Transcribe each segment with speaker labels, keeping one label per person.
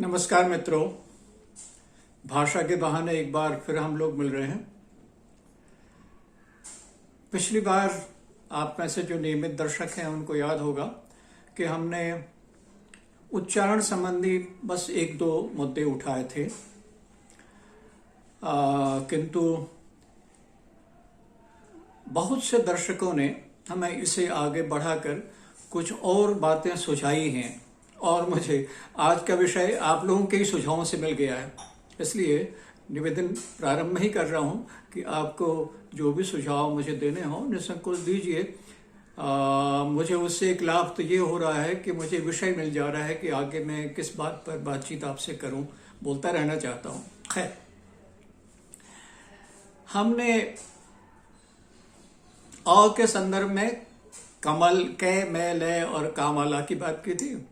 Speaker 1: नमस्कार मित्रों, भाषा के बहाने एक बार फिर हम लोग मिल रहे हैं। पिछली बार आप में से जो नियमित दर्शक हैं उनको याद होगा कि हमने उच्चारण संबंधी बस एक दो मुद्दे उठाए थे, किंतु बहुत से दर्शकों ने हमें इसे आगे बढ़ाकर कुछ और बातें सुझाई हैं और मुझे आज का विषय आप लोगों के ही सुझावों से मिल गया है। इसलिए निवेदन प्रारंभ में ही कर रहा हूं कि आपको जो भी सुझाव मुझे देने हो निसंकोच दीजिए। मुझे उससे एक लाभ तो ये हो रहा है कि मुझे विषय मिल जा रहा है कि आगे मैं किस बात पर बातचीत आपसे करूं, बोलता रहना चाहता हूं। खैर, हमने अ के संदर्भ में कमल, कै, मैं, लय और कामाला की बात की थी,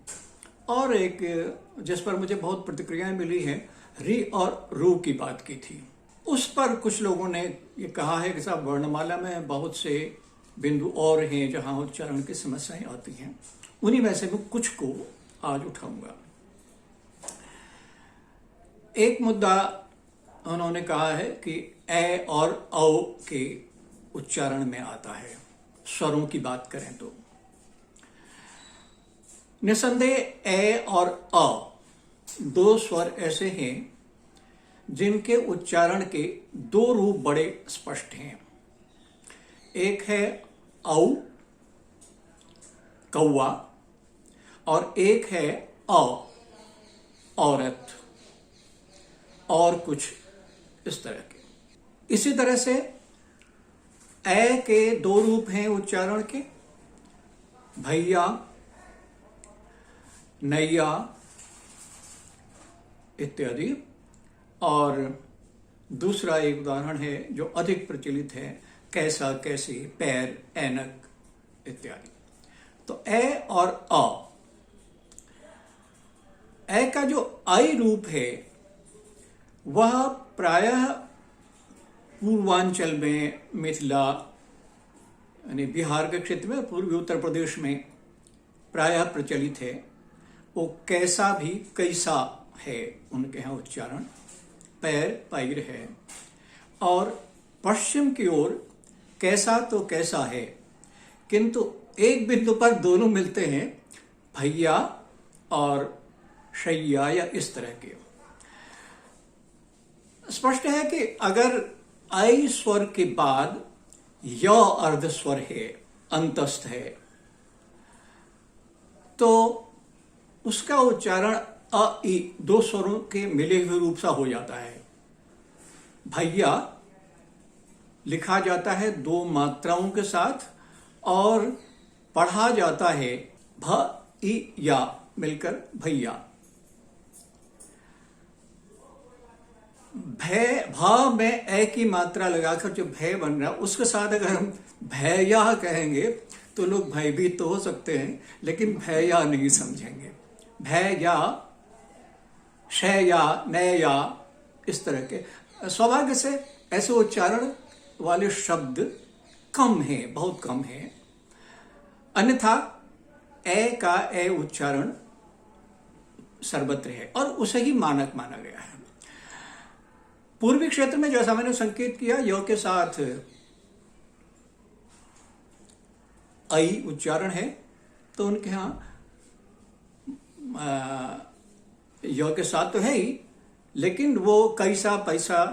Speaker 1: और एक जिस पर मुझे बहुत प्रतिक्रियाएं मिली हैं, री और रू की बात की थी। उस पर कुछ लोगों ने ये कहा है कि साहब वर्णमाला में बहुत से बिंदु और हैं जहां उच्चारण की समस्याएं आती हैं। उन्हीं में से मैं कुछ को आज उठाऊंगा। एक मुद्दा उन्होंने कहा है कि ए और औ के उच्चारण में आता है। स्वरों की बात करें तो निसंदेह ए और अ दो स्वर ऐसे हैं जिनके उच्चारण के दो रूप बड़े स्पष्ट हैं। एक है औ, कौवा, और एक है औ, औरत, और कुछ इस तरह के। इसी तरह से ए के दो रूप हैं उच्चारण के, भैया, नैया इत्यादि। और दूसरा एक उदाहरण है जो अधिक प्रचलित है, कैसा, कैसे, पैर, ऐनक इत्यादि। तो ए और अ, ए का जो आई रूप है वह प्रायः पूर्वांचल में, मिथिला यानी बिहार के क्षेत्र में, पूर्वी उत्तर प्रदेश में प्रायः प्रचलित है। वो कैसा भी कैसा है उनके यहाँ उच्चारण, पैर, पैर है। और पश्चिम की ओर कैसा तो कैसा है, किंतु एक बिंदु पर दोनों मिलते हैं, भैया और शैया या इस तरह के। स्पष्ट है कि अगर आई स्वर के बाद य अर्ध स्वर है, अंतस्थ है, तो उसका उच्चारण अ ई दो स्वरों के मिले हुए रूप सा हो जाता है। भैया लिखा जाता है दो मात्राओं के साथ और पढ़ा जाता है भ ई या मिलकर भैया। भय, भ में ए की मात्रा लगाकर जो भय बन रहा है उसके साथ अगर हम भैया कहेंगे तो लोग भयभीत तो हो सकते हैं, लेकिन भैया नहीं समझेंगे। भैया, शैया, नैया इस तरह के। सौभाग्य से ऐसे उच्चारण वाले शब्द कम हैं, बहुत कम हैं। अन्यथा ए का ए उच्चारण सर्वत्र है और उसे ही मानक माना गया है। पूर्वी क्षेत्र में जैसा मैंने संकेत किया, य के साथ आई उच्चारण है, तो उनके यहाँ य के साथ तो है ही, लेकिन वो कैसा पैसा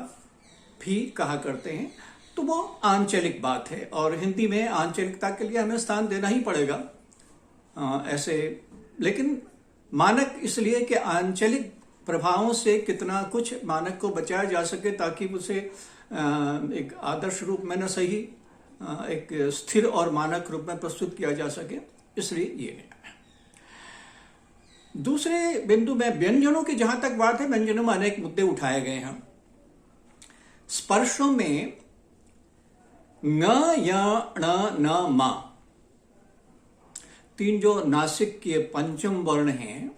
Speaker 1: भी कहा करते हैं। तो वो आंचलिक बात है और हिंदी में आंचलिकता के लिए हमें स्थान देना ही पड़ेगा ऐसे। लेकिन मानक इसलिए कि आंचलिक प्रभावों से कितना कुछ मानक को बचाया जा सके ताकि उसे एक आदर्श रूप में न सही एक स्थिर और मानक रूप में प्रस्तुत किया जा सके, इसलिए ये है। दूसरे बिंदु में व्यंजनों की जहां तक बात है, व्यंजनों में अनेक मुद्दे उठाए गए हैं। स्पर्शों में न, य, ण, न, मा तीन जो नासिक के पंचम वर्ण हैं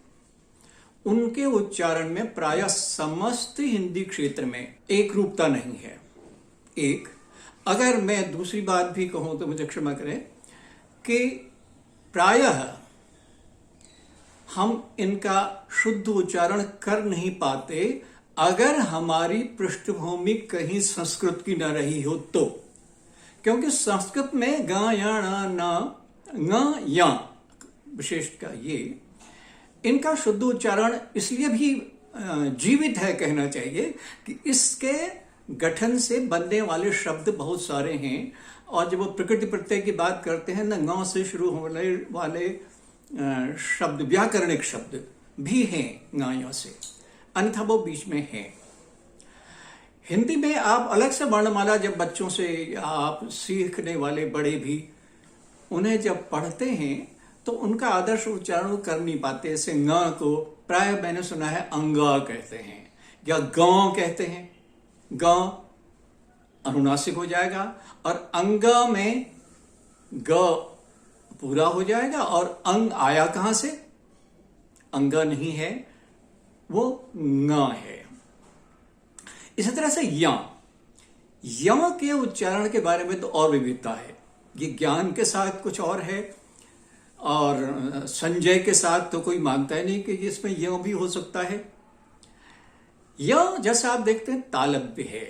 Speaker 1: उनके उच्चारण में प्रायः समस्त हिंदी क्षेत्र में एक रूपता नहीं है। एक, अगर मैं दूसरी बात भी कहूं तो मुझे क्षमा करें कि प्रायः हम इनका शुद्ध उच्चारण कर नहीं पाते अगर हमारी पृष्ठभूमि कहीं संस्कृत की न रही हो तो। क्योंकि संस्कृत में गा या ना ङ या विशेषता ये इनका शुद्ध उच्चारण इसलिए भी जीवित है कहना चाहिए कि इसके गठन से बनने वाले शब्द बहुत सारे हैं। और जब वो प्रकृति प्रत्यय की बात करते हैं ना, ङ से शुरू होने वाले शब्द व्याकरणिक शब्द भी हैं ङ से, अन्यथा वो बीच में हैं। हिंदी में आप अलग से वर्णमाला जब बच्चों से या आप सीखने वाले बड़े भी उन्हें जब पढ़ते हैं तो उनका आदर्श उच्चारण कर नहीं पाते। जैसे ङ को प्राय मैंने सुना है अंगा कहते हैं या गांव कहते हैं। गांव अनुनासिक हो जाएगा और अंगा में ग पूरा हो जाएगा और अंग आया कहां से, अंगा नहीं है, वो ङ है। इसी तरह से या के उच्चारण के बारे में तो और विविधता है। ये ज्ञान के साथ कुछ और है और संजय के साथ तो कोई मानता ही नहीं कि इसमें य भी हो सकता है। य जैसा आप देखते हैं तालव्य है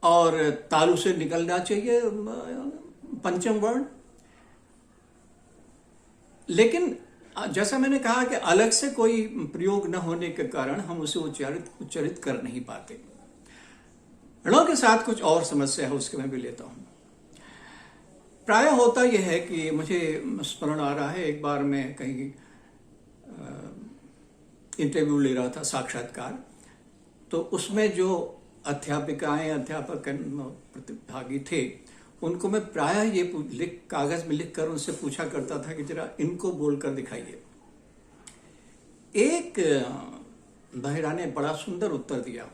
Speaker 1: और तालु से निकलना चाहिए पंचम वर्ण। लेकिन जैसा मैंने कहा कि अलग से कोई प्रयोग न होने के कारण हम उसे उच्चारित कर नहीं पाते। ण के साथ कुछ और समस्या है, उसके मैं भी लेता हूं। प्राय होता यह है कि मुझे स्मरण आ रहा है, एक बार मैं कहीं इंटरव्यू ले रहा था, साक्षात्कार, तो उसमें जो अध्यापिकाएं अध्यापक प्रतिभागी थे उनको मैं प्राय ये कागज में लिख कर उनसे पूछा करता था कि जरा इनको बोलकर दिखाइए। एक महिला ने बड़ा सुंदर उत्तर दिया।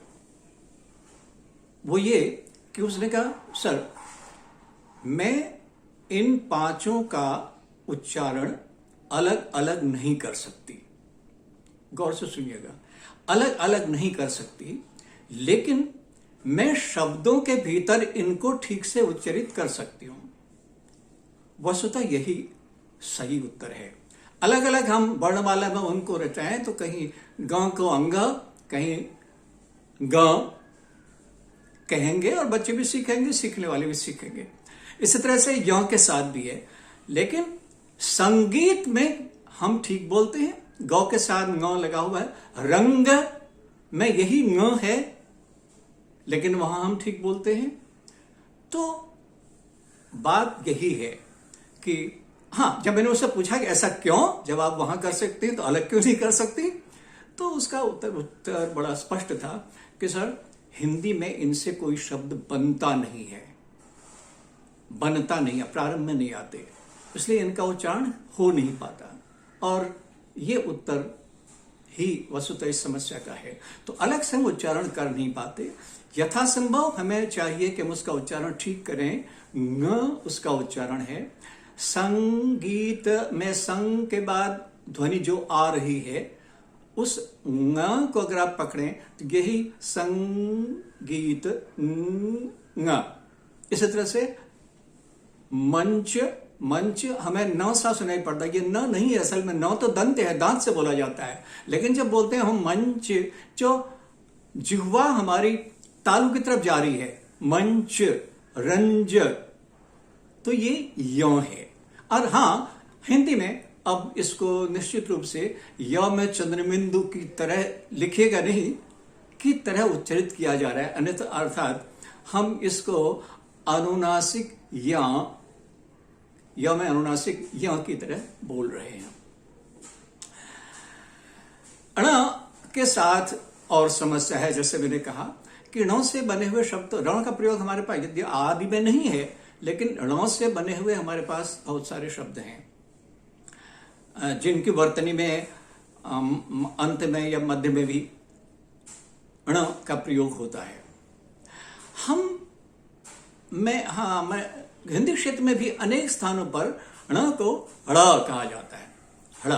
Speaker 1: वो ये कि उसने कहा, सर मैं इन पांचों का उच्चारण अलग अलग नहीं कर सकती। गौर से सुनिएगा, अलग अलग नहीं कर सकती, लेकिन मैं शब्दों के भीतर इनको ठीक से उच्चारित कर सकती हूं। वस्तुतः यही सही उत्तर है। अलग अलग हम वर्णमाला में उनको रचाएं तो कहीं ग को अंग, कहीं ग कहेंगे और बच्चे भी सीखेंगे, सीखने वाले भी सीखेंगे। इसी तरह से य के साथ भी है। लेकिन संगीत में हम ठीक बोलते हैं, गौ के साथ ङ लगा हुआ है। रंग में यही ङ है लेकिन वहां हम ठीक बोलते हैं। तो बात यही है कि हाँ, जब मैंने उससे पूछा कि ऐसा क्यों, जब आप वहां कर सकते हैं तो अलग क्यों नहीं कर सकती, तो उसका उत्तर बड़ा स्पष्ट था कि सर हिंदी में इनसे कोई शब्द बनता नहीं है, बनता नहीं है, प्रारंभ में नहीं आते, इसलिए इनका उच्चारण हो नहीं पाता। और ये उत्तर ही वस्तुतः इस समस्या का है। तो अलग से हम उच्चारण कर नहीं पाते। यथासंभव हमें चाहिए कि हम उसका उच्चारण ठीक करें। ङ उसका उच्चारण है। संगीत में संग के बाद ध्वनि जो आ रही है उस ङ को अगर आप पकड़ें तो यही संगीत ङ। इसी तरह से मंच, मंच हमें न सा सुनाई पड़ता, ये न नहीं है, असल में न तो दंत है, दांत से बोला जाता है। लेकिन जब बोलते हैं हम मंच, जो जिह्वा हमारी तालु की तरफ जा रही है, मंच, रंज, तो ये य है। और हाँ, हिंदी में अब इसको निश्चित रूप से य में चंद्रबिंदु की तरह लिखेगा नहीं, की तरह उच्चारित किया जा रहा है। अन्यथा अर्थात हम इसको अनुनासिक या में अनुनासिक या की तरह बोल रहे हैं। अण के साथ और समस्या है, जैसे मैंने कहा कि ण से बने हुए शब्द, रण का प्रयोग हमारे पास यदि आदि में नहीं है, लेकिन ण से बने हुए हमारे पास बहुत सारे शब्द हैं जिनकी वर्तनी में अंत में या मध्य में भी ण का प्रयोग होता है। मैं हिंदी क्षेत्र में भी अनेक स्थानों पर ण को ड़ कहा जाता है। ड़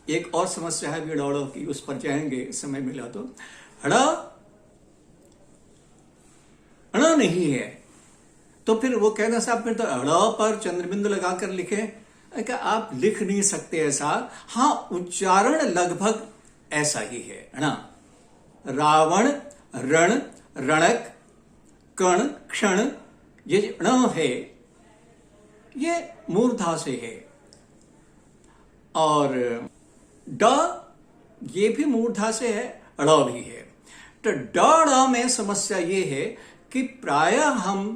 Speaker 1: एक और समस्या है ड़ की, उस पर जाएंगे समय मिला तो। ड़ नहीं है तो फिर वो कहना साहब फिर तो ड़ पर चंद्रबिंदु लगाकर लिखे, कि आप लिख नहीं सकते ऐसा। हाँ, उच्चारण लगभग ऐसा ही है ना। रावण, रण, रणक, कण, क्षण, ये ण है ये मूर्धा से है, और ड ये भी मूर्धा से है, ड़ भी है। तो ड ड़ में समस्या ये है कि प्रायः हम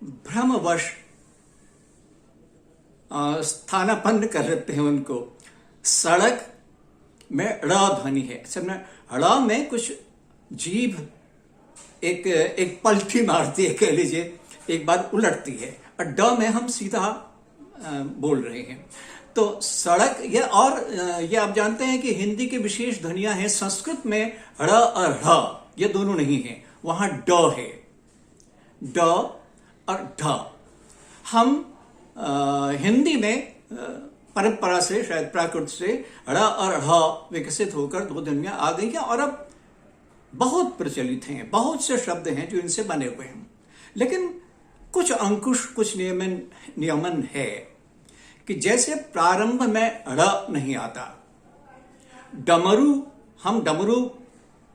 Speaker 1: भ्रमवश स्थानापन्न कर लेते हैं उनको। सड़क में ड़ ध्वनि है, असल में ड़ में कुछ जीभ एक पलटी मारती है, कह लीजिए, एक बार उलटती है, और ड में हम सीधा बोल रहे हैं। तो सड़क, ये आप जानते हैं कि हिंदी की विशेष ध्वनियां हैं। संस्कृत में ड़ और ढ़ ये दोनों नहीं है, वहां ड है, ड और ढ। हम हिंदी में परंपरा से, शायद प्राकृत से, ड़ और ढ़ विकसित होकर दो ध्वनियां आ गई हैं, और अब बहुत प्रचलित हैं। बहुत से शब्द हैं जो इनसे बने हुए हैं, लेकिन कुछ अंकुश, कुछ नियमन है कि जैसे प्रारंभ में ड़ नहीं आता। डमरू, हम डमरू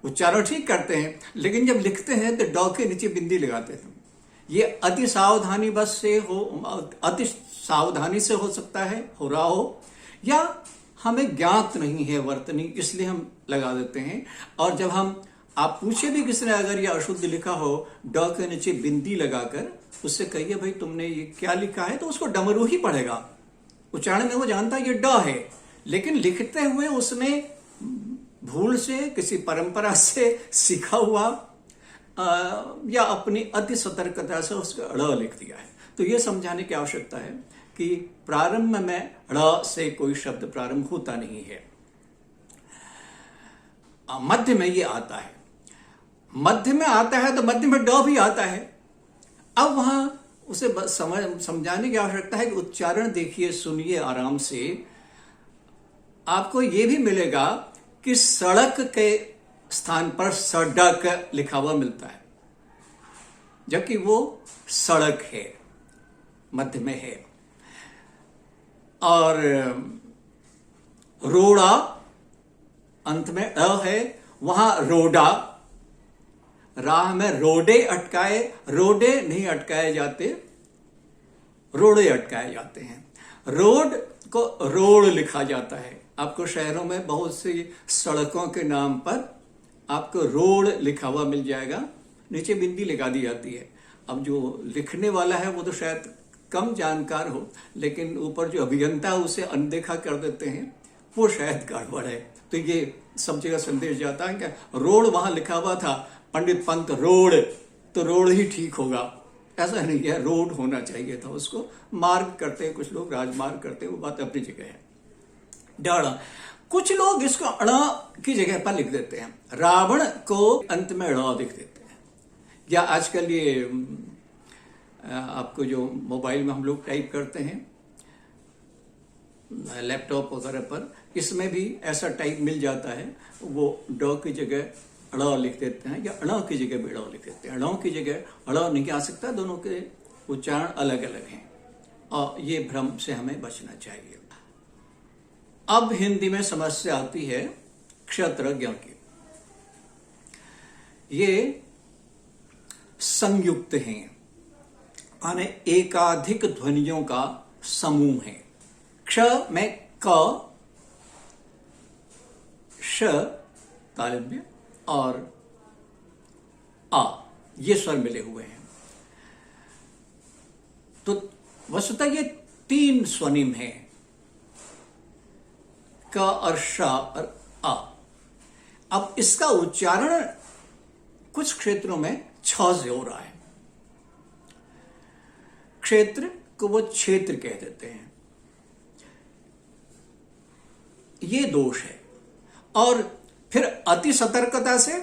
Speaker 1: उच्चारण ठीक करते हैं, लेकिन जब लिखते हैं तो ड के नीचे बिंदी लगाते हैं। ये अति सावधानी बस से हो, अति सावधानी से हो सकता है, हो रहा हो, या हमें ज्ञात नहीं है वर्तनी, इसलिए हम लगा देते हैं। और जब हम, आप पूछे भी किसी ने अगर यह अशुद्ध लिखा हो, ड के नीचे बिंदी लगाकर उससे कहिए भाई तुमने ये क्या लिखा है, तो उसको डमरू ही पढ़ेगा। उच्चारण में वो जानता है ये ड है, लेकिन लिखते हुए उसने भूल से, किसी परंपरा से सीखा हुआ या अपनी अति सतर्कता से उसका ड़ लिख दिया है। तो ये समझाने की आवश्यकता है कि प्रारंभ में ड़ से कोई शब्द प्रारंभ होता नहीं है। मध्य में ये आता है, मध्य में आता है तो मध्य में ड भी आता है। अब वहां उसे समझाने की आवश्यकता है कि उच्चारण देखिए, सुनिए आराम से, आपको यह भी मिलेगा कि सड़क के स्थान पर सड़क लिखा हुआ मिलता है, जबकि वो सड़क है, मध्य में है। और रोड़ा अंत में अ है, वहां रोडा, राह में रोडे अटकाए, रोडे नहीं अटकाए जाते, रोडे अटकाए जाते हैं। रोड को रोड लिखा जाता है। आपको शहरों में बहुत सी सड़कों के नाम पर आपको रोड लिखा हुआ मिल जाएगा, नीचे बिंदी लगा दी जाती है। अब जो लिखने वाला है वो तो शायद कम जानकार हो, लेकिन ऊपर जो अभियंता उसे अनदेखा कर देते हैं, वो शायद गड़बड़ है। तो ये सब जगह संदेश जाता है कि रोड वहां लिखा हुआ था, पंडित पंत रोड, तो रोड ही ठीक होगा, ऐसा नहीं है, रोड होना चाहिए था। उसको मार्ग करते हैं कुछ लोग, राजमार्ग करते हैं, वो बात अपनी जगह है। डाड़ा, कुछ लोग इसको अण की जगह पर लिख देते हैं, रावण को अंत में ड़ लिख देते हैं। या आजकल ये आपको जो मोबाइल में हम लोग टाइप करते हैं, लैपटॉप वगैरह पर, इसमें भी ऐसा टाइप मिल जाता है, वो ड की जगह ड़ लिख देते हैं, या अण की जगह भी ड़ लिख देते हैं। अण की जगह अड़ नहीं आ सकता, दोनों के उच्चारण अलग अलग हैं, और ये भ्रम से हमें बचना चाहिए। अब हिंदी में समस्या आती है क्षत्रज्ञों की। ये संयुक्त हैं, माने एकाधिक ध्वनियों का समूह है। क्ष में क, श तालव्य और आ, ये स्वर मिले हुए हैं। तो वस्तुतः ये 3 स्वनिम हैं, क और श और आ। अब इसका उच्चारण कुछ क्षेत्रों में छ से हो रहा है। क्षेत्र को वो क्षेत्र कह देते हैं, ये दोष है। और फिर अति सतर्कता से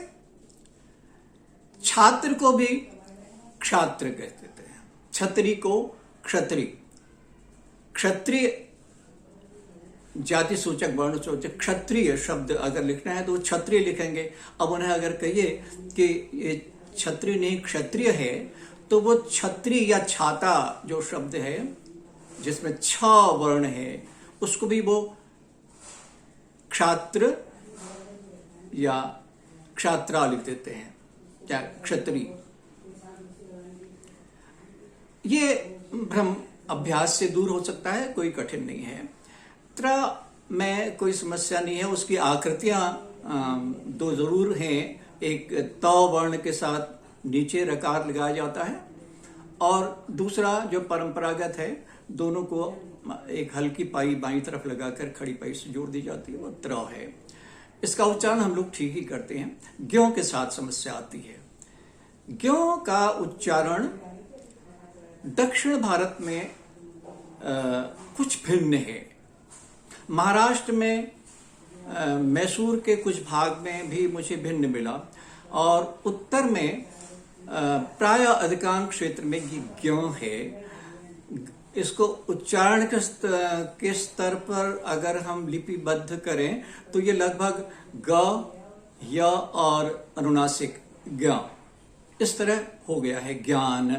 Speaker 1: छात्र को भी क्षात्र कह देते हैं, छत्री को क्षत्रि, क्षत्रिय जाति सूचक वर्ण सूचक क्षत्रिय शब्द अगर लिखना है तो वो क्षत्रिय लिखेंगे। अब उन्हें अगर कहिए कि ये क्षत्रिय नहीं क्षत्रिय है, तो वो छत्री या छाता जो शब्द है जिसमें 6 वर्ण है, उसको भी वो क्षात्र या क्षात्रा लिख देते हैं, या क्षत्रिय। ये भ्रम अभ्यास से दूर हो सकता है, कोई कठिन नहीं है। त्रा में कोई समस्या नहीं है, उसकी आकृतियां 2 जरूर हैं। एक त वर्ण के साथ नीचे रकार लगाया जाता है, और दूसरा जो परंपरागत है, दोनों को एक हल्की पाई बाईं तरफ लगाकर खड़ी पाई से जोड़ दी जाती है, वो त्र है। इसका उच्चारण हम लोग ठीक ही करते हैं। ज्ञों के साथ समस्या आती है। ज्ञों का उच्चारण दक्षिण भारत में कुछ भिन्न है। महाराष्ट्र में मैसूर के कुछ भाग में भी मुझे भिन्न मिला, और उत्तर में प्राय अधिकांश क्षेत्र में ये ज्ञों है। इसको उच्चारण के स्तर पर अगर हम लिपिबद्ध करें तो ये लगभग ग, य और अनुनासिक ज्ञ इस तरह हो गया है, ज्ञान।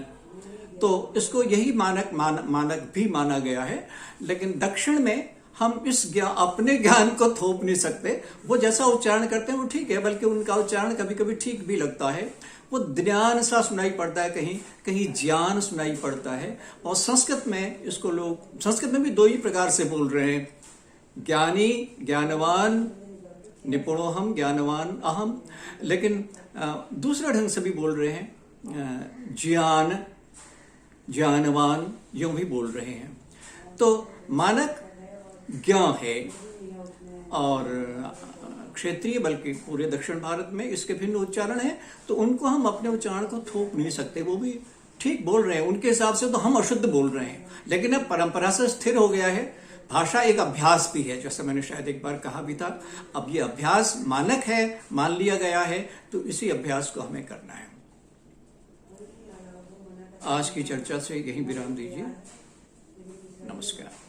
Speaker 1: तो इसको यही मानक भी माना गया है। लेकिन दक्षिण में हम अपने ज्ञान को थोप नहीं सकते। वो जैसा उच्चारण करते हैं वो ठीक है, बल्कि उनका उच्चारण कभी कभी ठीक भी लगता है। वो ज्ञान सा सुनाई पड़ता है, कहीं कहीं ज्ञान सुनाई पड़ता है। और संस्कृत में इसको लोग, संस्कृत में भी 2 ही प्रकार से बोल रहे हैं, ज्ञानी, ज्ञानवान, निपुणोहम, ज्ञानवान अहम। लेकिन दूसरा ढंग से भी बोल रहे हैं, ज्ञान, ज्ञानवान, यूं भी बोल रहे हैं। तो मानक ज्ञ है, और क्षेत्रीय बल्कि पूरे दक्षिण भारत में इसके भिन्न उच्चारण है। तो उनको हम अपने उच्चारण को थोप नहीं सकते, वो भी ठीक बोल रहे हैं। उनके हिसाब से तो हम अशुद्ध बोल रहे हैं, लेकिन अब परंपरा से स्थिर हो गया है। भाषा एक अभ्यास भी है, जैसा मैंने शायद एक बार कहा भी था। अब ये अभ्यास मानक है, मान लिया गया है, तो इसी अभ्यास को हमें करना है। आज की चर्चा से यहीं विराम दीजिए। नमस्कार।